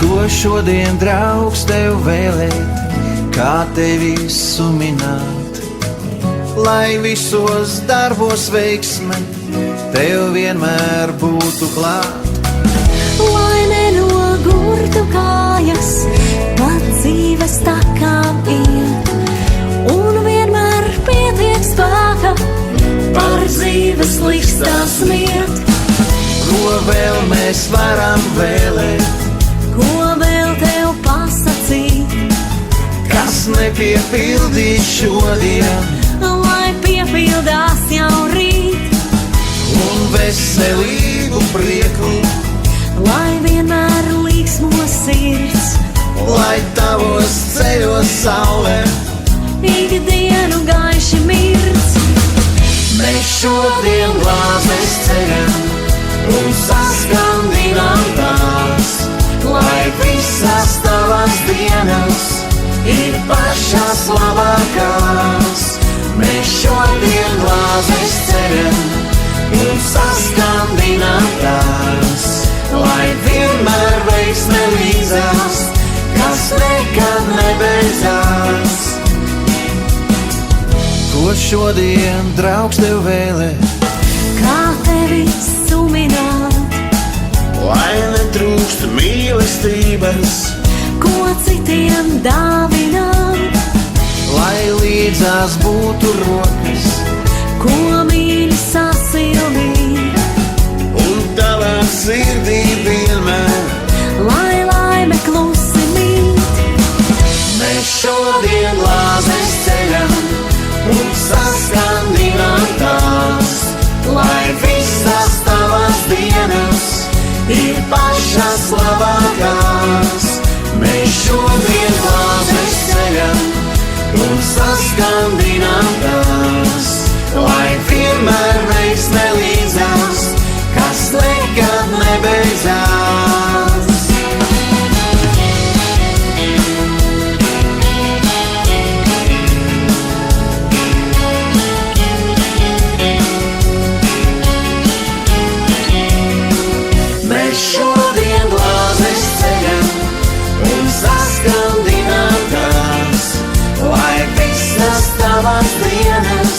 Ko šodien, draugs, tev vēlēt, kā tevi sumināt? Lai visos darbos veiksme tev vienmēr būtu klāt. Lai nenogurtu kājas, pat dzīves takām iet, un vienmēr pietiek spēka par dzīves listā smiet. Ko vēl mēs varam vēlēt? Ko vēl tev pasacīt? Kas nepiepildīs šodien? Lai piepildās jau rīt. Un veselīgu prieku, Lai vienmēr līksmo sirds. lai tavos ceļos saule Ikdienu gaiši mirdz. Mēs šodien glāzes ceļam un saskandinām tās, lai visas tavas dienas ir pašas labākās. Mēs šodien glāzes ceļam un saskandinām tās, lai vienmēr veiksme līdzās, kas nekad nebeidzās. Ko šodien, draugs, tev vēlēt? Kā tevi sumināt? Lai netrūkst mīlestības, Ko citiem dāvināt? lai līdzās būtu rokas, Ko mīļi sasildīt? un tavā sirdī vienmēr. Lai laime klusi mīt. Mēs šodien glāzes ceļam un saskandinām tās, lai visas tavas dienas ir pašas labākās. Mēs šodien glāzes ceļam un saskandinām tās, lai vienmēr veiksme līdzās, kas nekad nebeidzās. Mēs šodien glāzes ceļam un saskandinām tās, lai visas tavas dienas